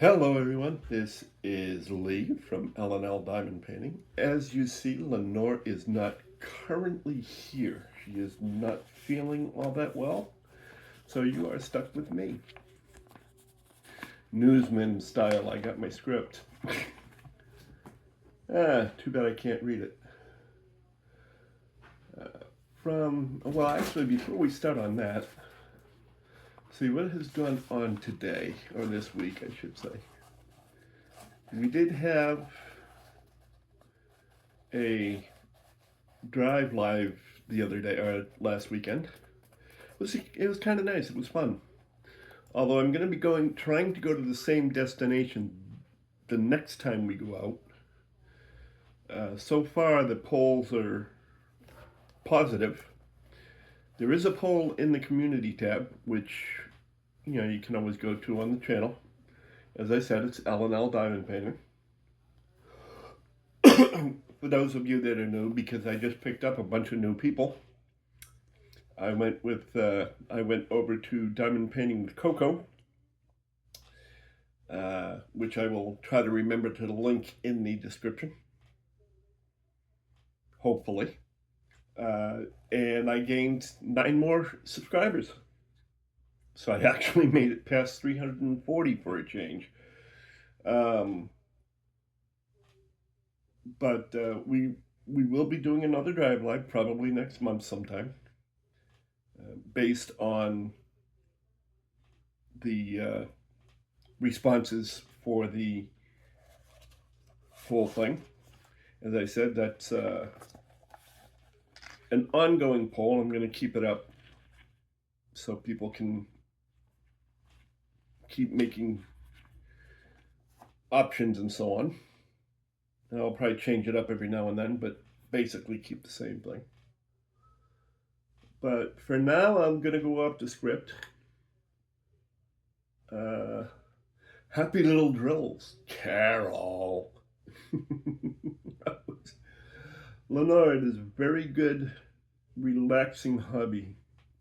Hello everyone, this is Lee from L&L Diamond Painting. As you see, Lenore is not currently here. She is not feeling all that well, so you are stuck with me. Newsman style, I got my script. Too bad I can't read it. Well, actually, before we start on that, see what has gone on today, or this week, I should say. We did have a drive live the other day or last weekend. It was kind of nice. It was fun. Although I'm going to be trying to go to the same destination the next time we go out. So far, the polls are positive. There is a poll in the community tab, which you can always go to on the channel. As I said, it's L&L Diamond Painting. For those of you that are new, because I just picked up a bunch of new people, I went over to Diamond Painting with Coco, which I will try to remember to link in the description, hopefully. And I gained 9 more subscribers. So I actually made it past 340 for a change. But we will be doing another drive live probably next month sometime, based on the responses for the full thing. As I said, that's an ongoing poll. I'm going to keep it up so people can keep making options and so on. And I'll probably change it up every now and then, but basically keep the same thing. But for now, I'm going to go off the script. Happy little drills. Carol. Lenore, it is a very good, relaxing hobby.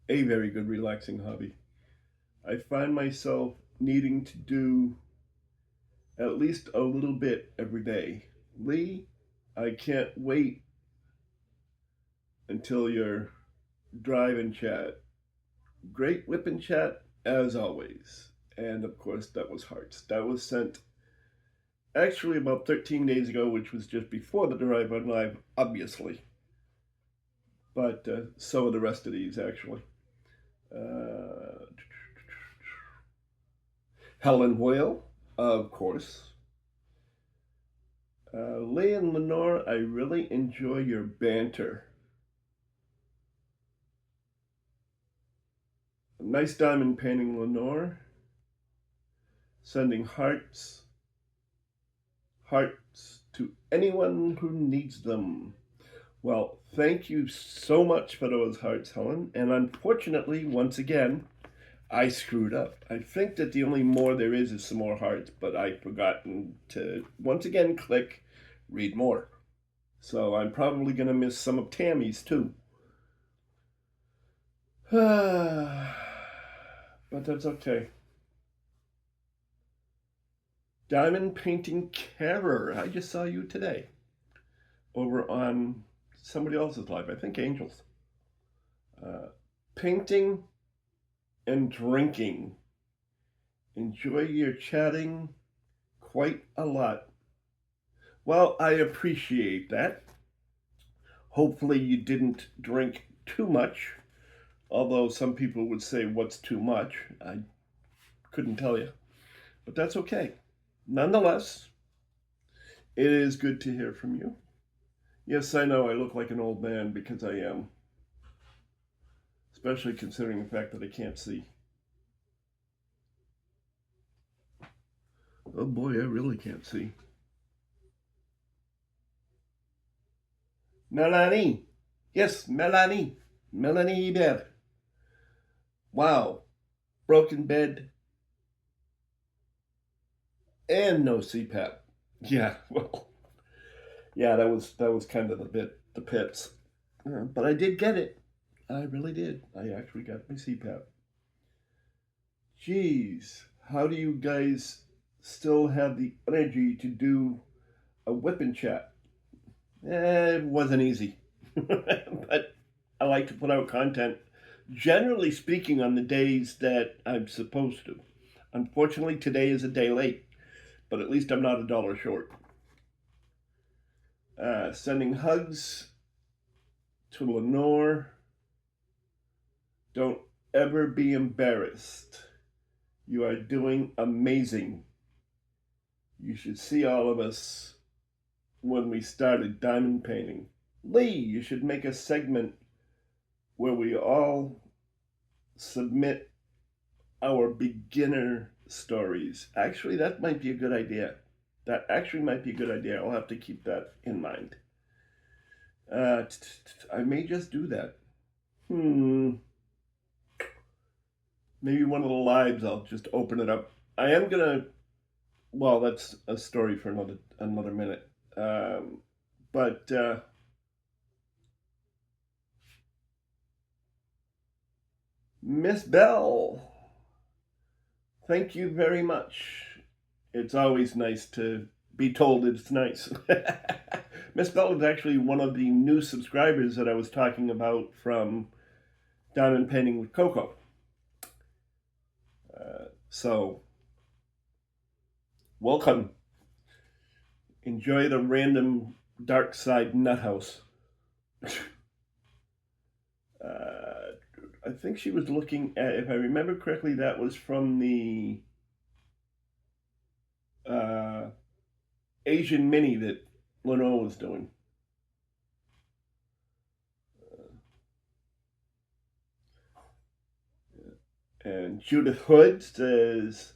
A very good, relaxing hobby. I find myself needing to do at least a little bit every day. Lee, I can't wait until your drive and chat. Great whip and chat, as always. And of course, that was hearts. That was sent actually about 13 days ago, which was just before the drive on live, obviously. But so are the rest of these, actually. Helen Whale, of course. Lee and Lenore, I really enjoy your banter. Nice diamond painting, Lenore. Sending hearts to anyone who needs them. Well, thank you so much for those hearts, Helen. And unfortunately, once again, I screwed up. I think that the only more there is some more hearts, but I've forgotten to once again click read more. So I'm probably going to miss some of Tammy's too. But that's okay. Diamond Painting Carer, I just saw you today over on somebody else's live, I think Angels. Painting and drinking. Enjoy your chatting quite a lot. Well, I appreciate that. Hopefully you didn't drink too much, although some people would say, what's too much? I couldn't tell you, but that's okay. Nonetheless, it is good to hear from you. Yes, I know I look like an old man because I am, especially considering the fact that I can't see. Oh boy, I really can't see. Melanie. Yes, Melanie. Melanie Ibert. Wow. Broken bed. And no CPAP. Yeah, well, yeah, that was kind of the pits. But I did get it. I really did. I actually got my CPAP. Jeez, how do you guys still have the energy to do a whipping chat. It wasn't easy, but I like to put out content, generally speaking, on the days that I'm supposed to. Unfortunately, today is a day late, but at least I'm not $1 short. Sending hugs to Lenore. Don't ever be embarrassed. You are doing amazing. You should see all of us when we started diamond painting. Lee, you should make a segment where we all submit our beginner stories. Actually, that might be a good idea. I'll have to keep that in mind. I may just do that. Maybe one of the lives I'll just open it up. I am gonna. Well, that's a story for another minute. But Miss Bell, thank you very much. It's always nice to be told it's nice. Miss Bell is actually one of the new subscribers that I was talking about from Diamond Painting with Coco. So, welcome. Enjoy the random dark side nut house. I think she was looking at, if I remember correctly, that was from the Asian mini that Lenore was doing. And Judith Hood says,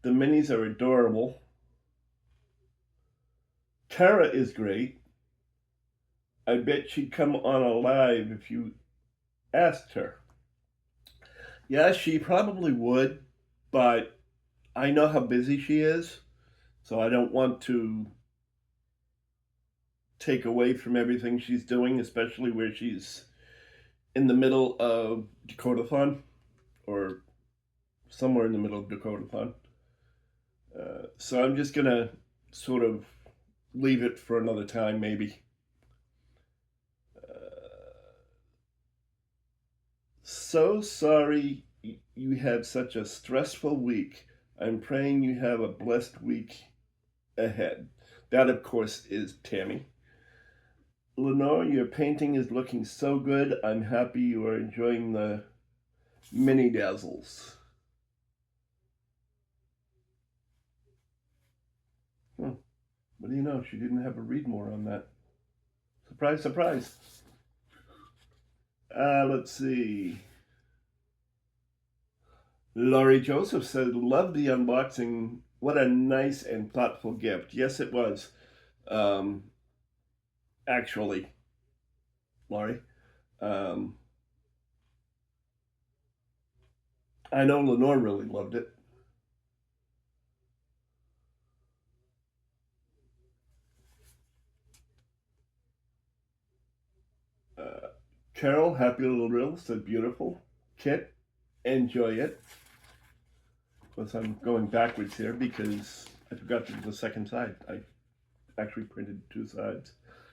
the minis are adorable. Tara is great. I bet she'd come on a live if you asked her. Yeah, she probably would, but I know how busy she is, so I don't want to take away from everything she's doing, especially where she's in the middle of Dakotathon, or somewhere in the middle of Dakotathon. So I'm just gonna sort of leave it for another time, maybe. So sorry you had such a stressful week. I'm praying you have a blessed week ahead. That, of course, is Tammy. Lenore, your painting is looking so good. I'm happy you are enjoying the mini dazzles. What do you know? She didn't have a read more on that. Surprise, surprise. Let's see. Laurie Joseph said, love the unboxing. What a nice and thoughtful gift. Yes, it was. Actually, Laurie. I know Lenore really loved it. Carol, Happy Little Riddle, said beautiful. Kit, enjoy it. Of course, I'm going backwards here because I forgot to do the second side. I actually printed two sides.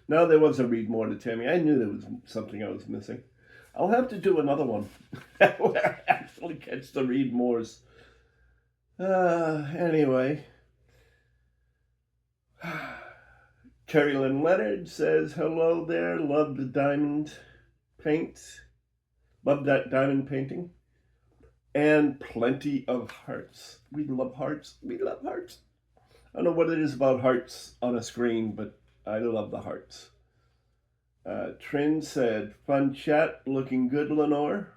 No, there was a read more to Tammy. I knew there was something I was missing. I'll have to do another one where I actually gets the read mores. Anyway. Carrie Lynn Leonard says, hello there, love the diamond paint. Love that diamond painting. And plenty of hearts. We love hearts. We love hearts. I don't know what it is about hearts on a screen, but I love the hearts. Trin said, fun chat, looking good, Lenore.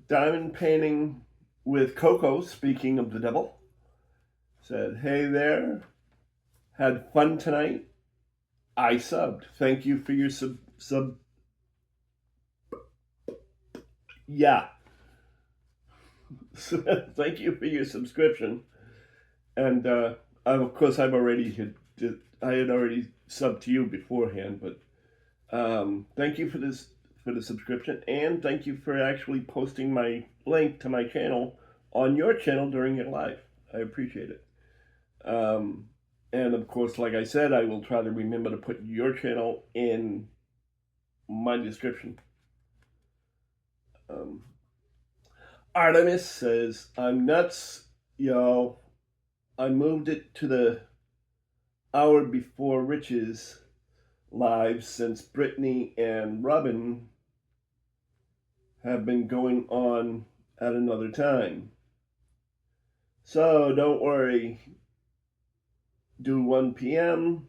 Diamond painting with Coco, speaking of the devil, said, hey there, had fun tonight. I subbed. Thank you for your sub. Yeah. Thank you for your subscription. And of course, I had already subbed to you beforehand, but thank you for this for the subscription, and thank you for actually posting my link to my channel on your channel during your live. I appreciate it. And of course, like I said, I will try to remember to put your channel in my description. Artemis says, I'm nuts, y'all. I moved it to the hour before Rich's live since Brittany and Robin have been going on at another time. So don't worry. Do 1 p.m.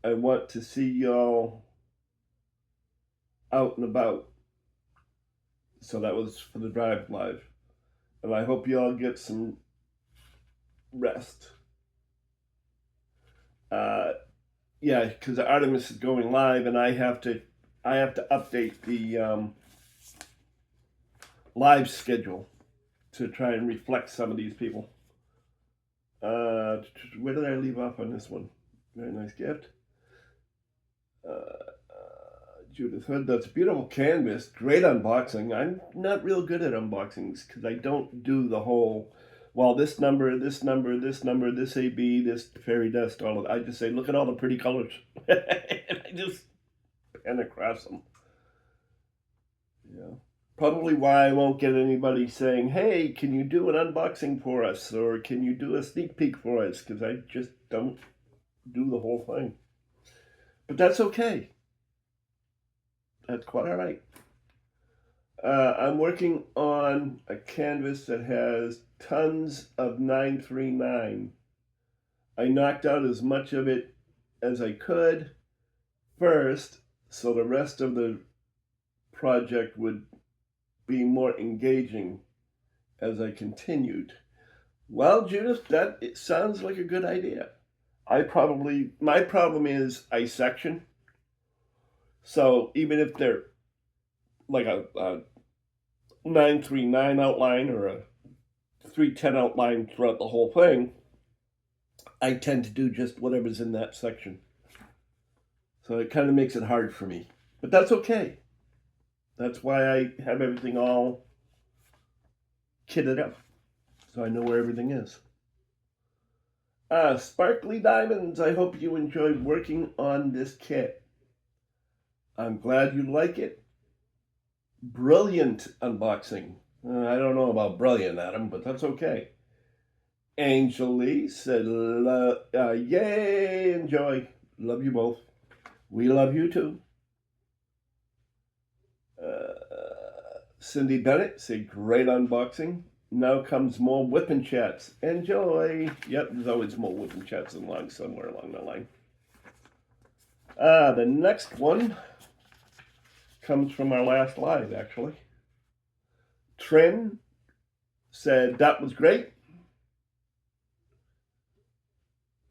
I want to see y'all out and about. So that was for the drive live. And I hope y'all get some rest. Yeah, because Artemis is going live, and I have to update the live schedule to try and reflect some of these people. Where did I leave off on this one? Very nice gift. Judith Hood, that's a beautiful canvas. Great unboxing. I'm not real good at unboxings because I don't do the whole, well, this number, this number, this number, this AB, this fairy dust, all of that. I just say, look at all the pretty colors. And I just pen across them. Yeah. Probably why I won't get anybody saying, hey, can you do an unboxing for us? Or can you do a sneak peek for us? Because I just don't do the whole thing. But that's okay. That's quite all right. I'm working on a canvas that has tons of 939. I knocked out as much of it as I could first, so the rest of the project would be more engaging as I continued. Well, Judith, it sounds like a good idea. My problem is I section. So even if they're like a 939 outline or a 310 outline throughout the whole thing, I tend to do just whatever's in that section. So it kind of makes it hard for me. But that's okay. That's why I have everything all kitted up, so I know where everything is. Sparkly Diamonds, I hope you enjoyed working on this kit. I'm glad you like it. Brilliant unboxing. I don't know about brilliant, Adam, but that's okay. Angel Lee said, yay, enjoy. Love you both. We love you too. Cindy Bennett said, great unboxing. Now comes more whipping chats. Enjoy. Yep, there's always more whipping chats somewhere along the line. The next one comes from our last live, actually. Trin said, that was great.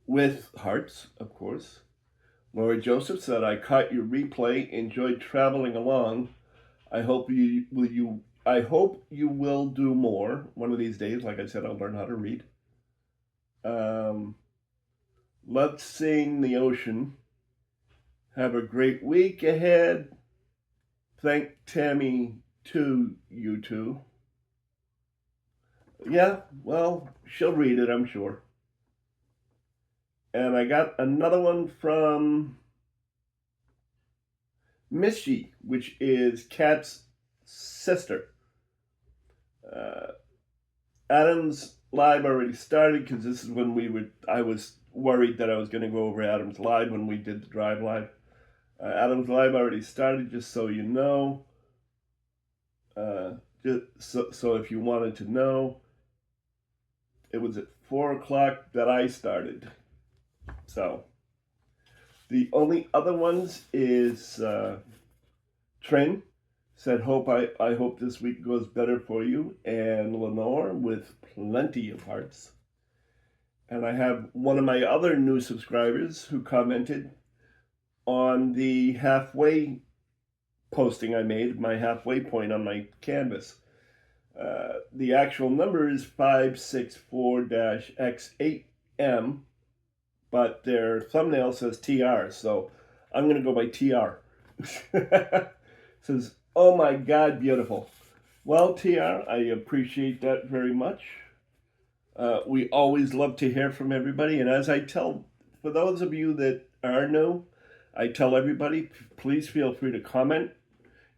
With hearts, of course. Lori Joseph said, I caught your replay, enjoyed traveling along. I hope you will do more one of these days. Like I said, I'll learn how to read. Loved seeing the ocean. Have a great week ahead. Thank Tammy to you two. Yeah, well, she'll read it, I'm sure. And I got another one from Missy, which is Kat's sister. Adam's live already started because this is when I was worried that I was going to go over Adam's live when we did the drive live. Adam's live already started, just so you know. So if you wanted to know, it was at 4 o'clock that I started. So the only other ones is Trin said, I hope this week goes better for you, and Lenore with plenty of hearts. And I have one of my other new subscribers who commented on the halfway posting I made, my halfway point on my canvas. The actual number is 564-X8M, but their thumbnail says TR, so I'm going to go by TR. Says, "Oh my God, beautiful." Well, TR, I appreciate that very much. We always love to hear from everybody. And as I tell, for those of you that are new, I tell everybody, please feel free to comment.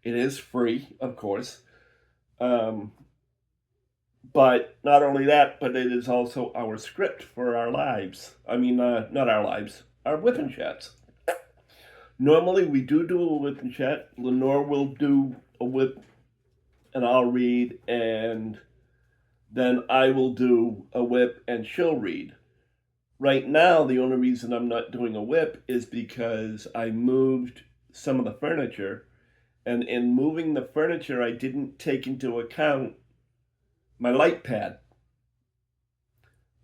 It is free, of course. But not only that, but it is also our script for our lives. I mean, not our lives, our whipping chats. Normally, we do a whipping chat. Lenore will do a whip, and I'll read, and then I will do a whip, and she'll read. Right now, the only reason I'm not doing a whip is because I moved some of the furniture, and in moving the furniture, I didn't take into account my light pad.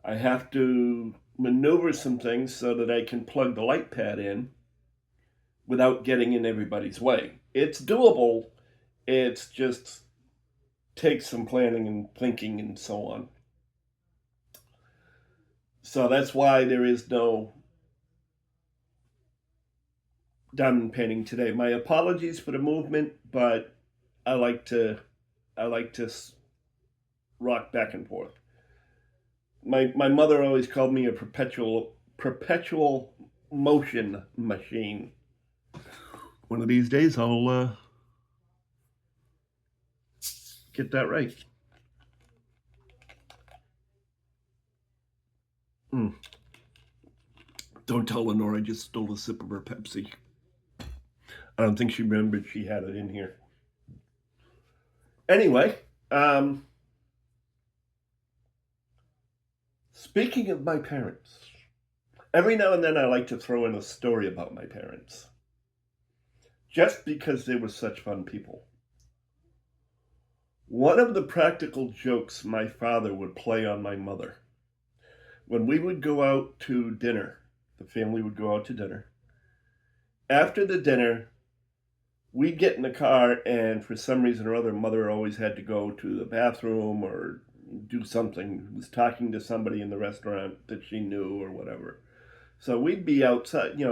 I have to maneuver some things so that I can plug the light pad in without getting in everybody's way. It's doable. It's just takes some planning and thinking and so on. So that's why there is no diamond painting today. My apologies for the movement, but I like to rock back and forth. My mother always called me a perpetual motion machine. One of these days I'll get that right. Don't tell Lenore I just stole a sip of her Pepsi. I don't think she remembered she had it in here. Anyway, speaking of my parents, every now and then I like to throw in a story about my parents. Just because they were such fun people. One of the practical jokes my father would play on my mother, when we would go out to dinner, the family would go out to dinner. After the dinner, we'd get in the car, and for some reason or other, mother always had to go to the bathroom or do something, was talking to somebody in the restaurant that she knew or whatever. So we'd be outside,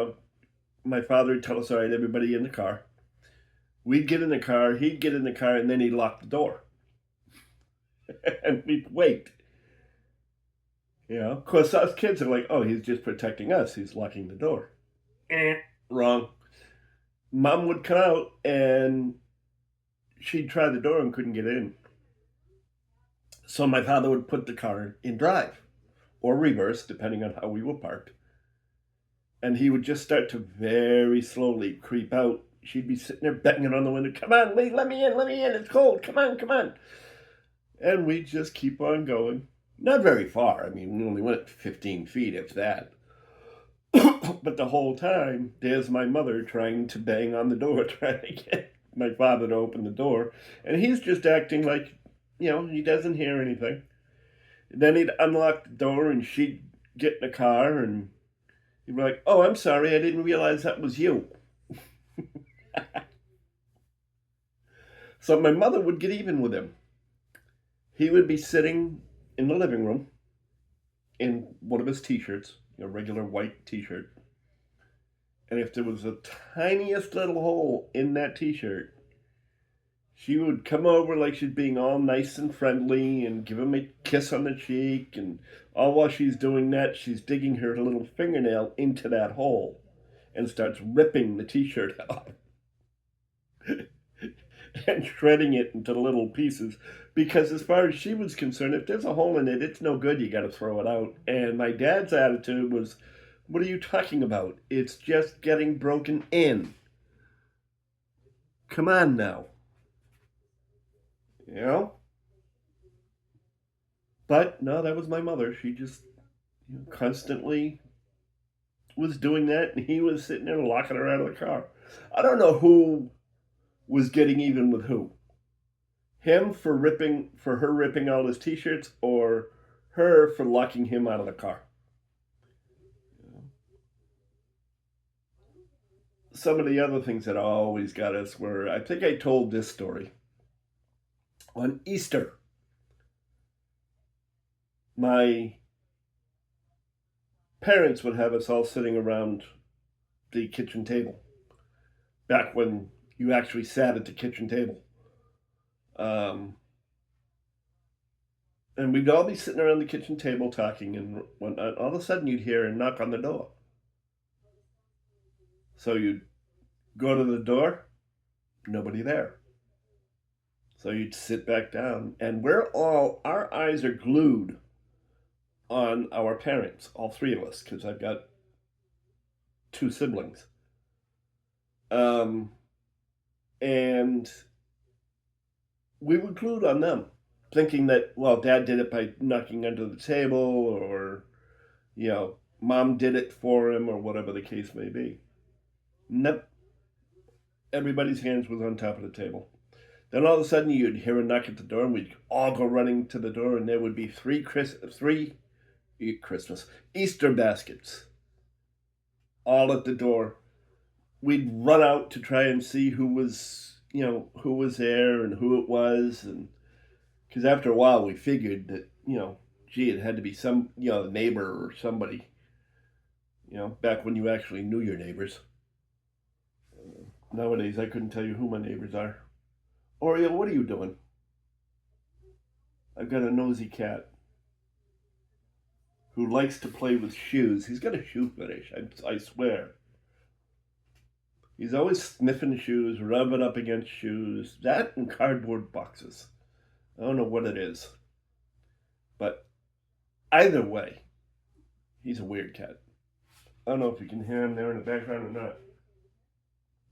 my father would tell us, all right, everybody in the car. We'd get in the car, he'd get in the car, and then he'd lock the door. And we'd wait. Of course, us kids are like, oh, he's just protecting us. He's locking the door. Wrong. Mom would come out and she'd try the door and couldn't get in. So my father would put the car in drive or reverse, depending on how we were parked. And he would just start to very slowly creep out. She'd be sitting there banging on the window. Come on, let me in. It's cold. Come on. And we'd just keep on going. Not very far. I mean, we only went 15 feet, if that. But the whole time, there's my mother trying to bang on the door, trying to get my father to open the door. And he's just acting like, he doesn't hear anything. Then he'd unlock the door and she'd get in the car and he'd be like, oh, I'm sorry, I didn't realize that was you. So my mother would get even with him. He would be sitting in the living room in one of his t-shirts, a regular white t-shirt. And if there was the tiniest little hole in that t-shirt, she would come over like she's being all nice and friendly and give him a kiss on the cheek. And all while she's doing that, she's digging her little fingernail into that hole and starts ripping the t-shirt off and shredding it into little pieces. Because as far as she was concerned, if there's a hole in it, it's no good. You got to throw it out. And my dad's attitude was, what are you talking about? It's just getting broken in. Come on now. But no, that was my mother. She just constantly was doing that, and he was sitting there locking her out of the car. I don't know who was getting even with who. Him for her ripping all his t-shirts, or her for locking him out of the car. Some of the other things that always got us were, I think I told this story. On Easter, my parents would have us all sitting around the kitchen table. Back when You actually sat at the kitchen table. Um, and we'd all be sitting around the kitchen table talking, and when all of a sudden you'd hear a knock on the door. So you'd go to the door, nobody there. So you'd sit back down, and our eyes are glued on our parents, all three of us, because I've got two siblings. And we were glued on them, thinking that, well, Dad did it by knocking under the table, or, Mom did it for him, or whatever the case may be. Nope. Everybody's hands was on top of the table. Then all of a sudden you'd hear a knock at the door, and we'd all go running to the door, and there would be three Easter baskets all at the door. We'd run out to try and see who was there and who it was, and because after a while we figured that it had to be some the neighbor or somebody. Back when you actually knew your neighbors. Nowadays I couldn't tell you who my neighbors are. Oriole, what are you doing? I've got a nosy cat who likes to play with shoes. He's got a shoe fetish, I swear. He's always sniffing shoes, rubbing up against shoes. That and cardboard boxes. I don't know what it is. But either way, he's a weird cat. I don't know if you can hear him there in the background or not.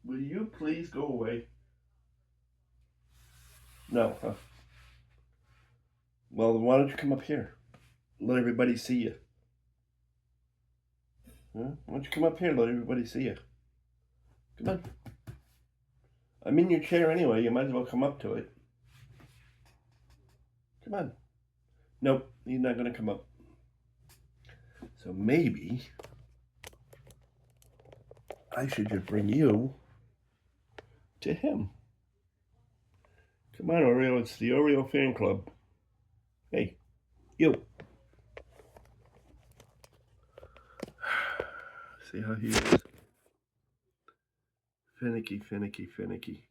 Will you please go away? No, huh? Well, why don't you come up here? Let everybody see you. Huh? Why don't you come up here and let everybody see you? Come on. I'm in your chair anyway. You might as well come up to it. Come on. Nope, he's not going to come up. So maybe I should just bring you to him. Come on, Oreo. It's the Oreo fan club. Hey, you. See how he is? Finicky, finicky, finicky.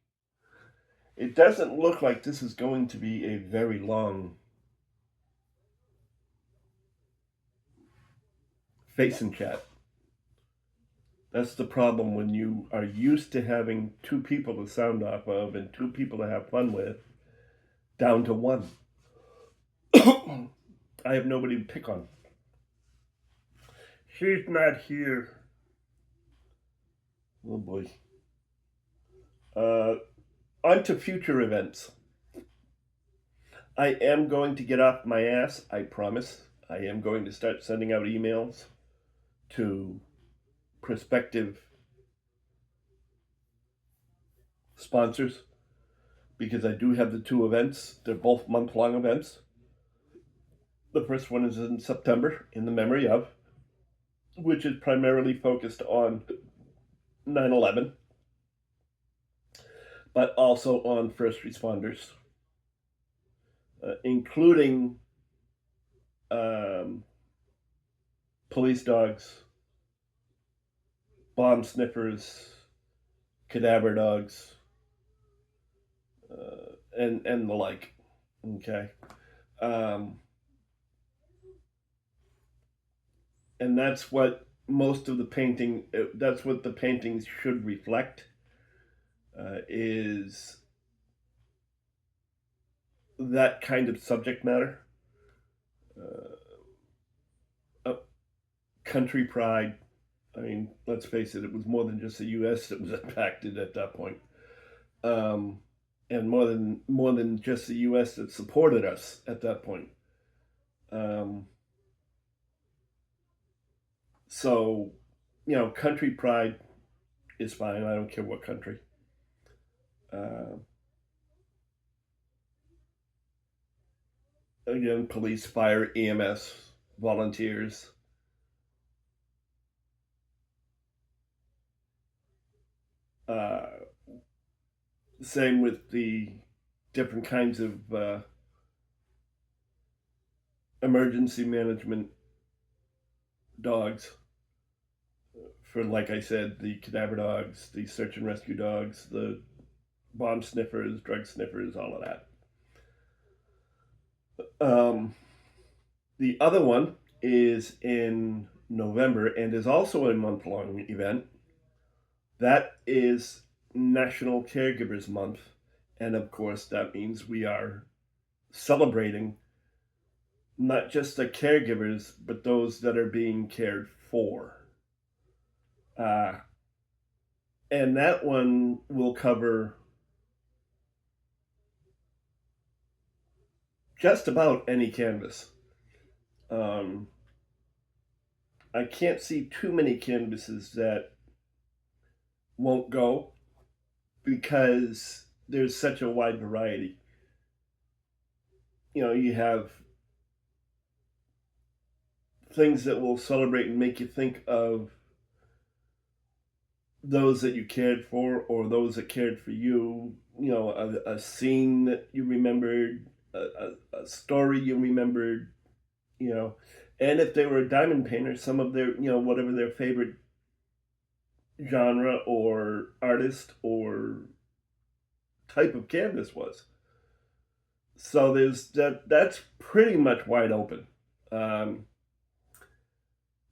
It doesn't look like this is going to be a very long face and chat. That's the problem when you are used to having two people to sound off of and two people to have fun with, down to one. I have nobody to pick on. She's not here. Oh boy. On to future events. I am going to get off my ass, I promise. I am going to start sending out emails to prospective sponsors, because I do have the two events. They're both month-long events. The first one is in September, in the memory of, which is primarily focused on 9/11, but also on first responders, including police dogs, bomb sniffers, cadaver dogs, and the like. Okay. And that's what most of the painting, that's what the paintings should reflect, is that kind of subject matter. Country pride. I mean, let's face it, it was more than just the U.S. that was impacted at that point. And more than just the U.S. that supported us at that point. So, country pride is fine. I don't care what country. Again, police, fire, EMS, volunteers. Same with the different kinds of emergency management dogs. For, like I said, the cadaver dogs, the search and rescue dogs, the bomb sniffers, drug sniffers, all of that. Um, the other one is in November and is also a month-long event. That is National Caregivers Month. And of course, that means we are celebrating not just the caregivers, but those that are being cared for. Uh, and that one will cover just about any canvas. Um, I can't see too many canvases that won't go because there's such a wide variety. You have things that will celebrate and make you think of those that you cared for or those that cared for you. A scene that you remembered, a story you remembered. And if they were a diamond painter, some of their, whatever their favorite genre or artist or type of canvas was. So there's that's pretty much wide open. Um,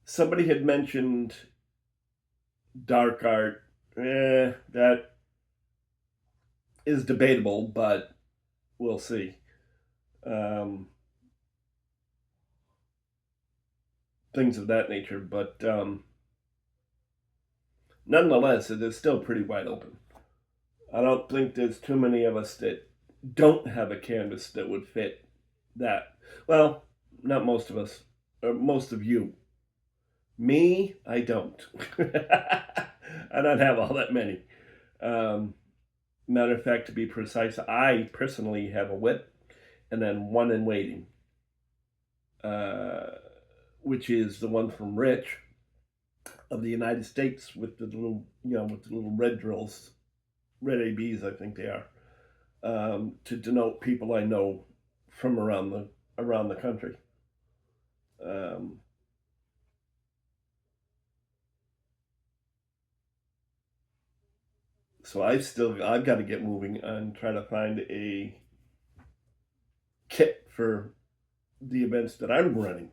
Somebody had mentioned dark art. That is debatable, but we'll see. Um, Things of that nature, but nonetheless, it is still pretty wide open. I don't think there's too many of us that don't have a canvas that would fit that. Well, not most of us, or most of you. Me, I don't. I don't have all that many. Um, Matter of fact, to be precise, I personally have a whip and then one in waiting, uh, which is the one from Rich of the United States with the little, with the little red drills, red ABs, I think they are, to denote people I know from around the country. Um, so I've got to get moving and try to find a kit for the events that I'm running.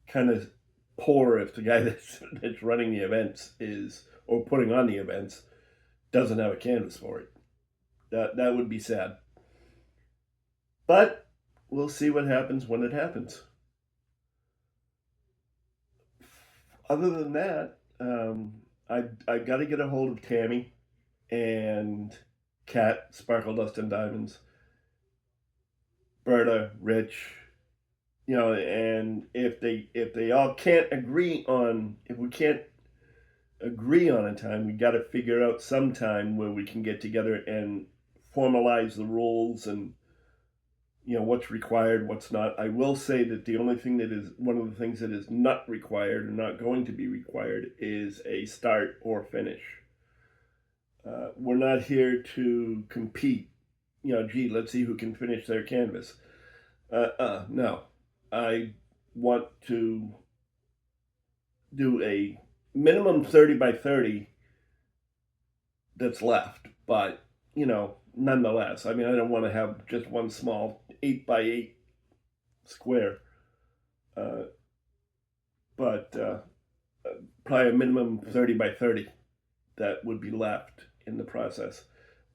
Kind of poor if the guy that's running the events is or putting on the events doesn't have a canvas for it. That would be sad. But we'll see what happens when it happens. Other than that, I got to get a hold of Tammy and Kat, Sparkle Dust and Diamonds, Berta, Rich, and if they all can't agree on if we can't agree on a time, we got to figure out some time where we can get together and formalize the rules and what's required, what's not. I will say that the only thing that is one of the things that is not required or not going to be required is a start or finish. We're not here to compete. Gee, let's see who can finish their canvas. No, I want to do a minimum 30 by 30 that's left, but nonetheless, I mean, I don't want to have just one small 8 by 8 square, uh, but probably a minimum 30 by 30 that would be left in the process.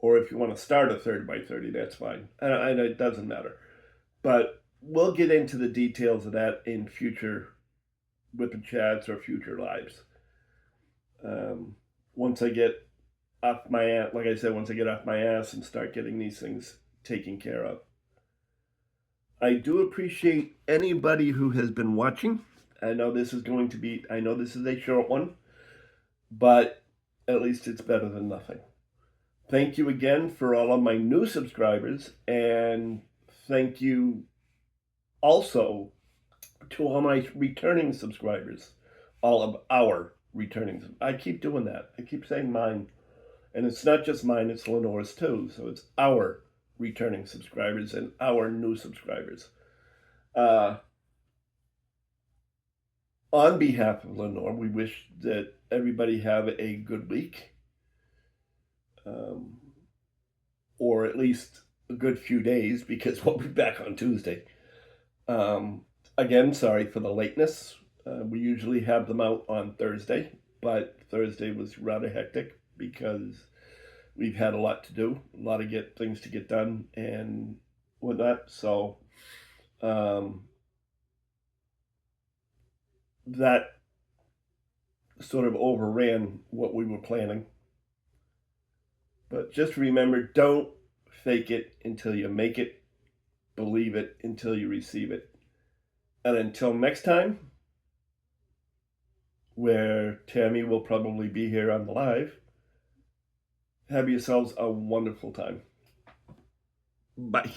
Or if you want to start a 30 by 30, that's fine. And it doesn't matter. But we'll get into the details of that in future Whippin' Chats or future lives. Once I get off my ass, like I said, once I get off my ass and start getting these things taken care of. I do appreciate anybody who has been watching. I know this is a short one, but at least it's better than nothing. Thank you again for all of my new subscribers, and thank you also to all my returning subscribers, all of our returning. I keep doing that. I keep saying mine. And it's not just mine, it's Lenore's too. So it's our returning subscribers and our new subscribers. On behalf of Lenore, we wish that everybody have a good week. or at least a good few days because we'll be back on Tuesday. Again, sorry for the lateness. We usually have them out on Thursday, but Thursday was rather hectic because we've had a lot to do, a lot of things to get done and whatnot. So that sort of overran what we were planning. But just remember, don't fake it until you make it. Believe it until you receive it. And until next time, where Tammy will probably be here on the live, have yourselves a wonderful time. Bye.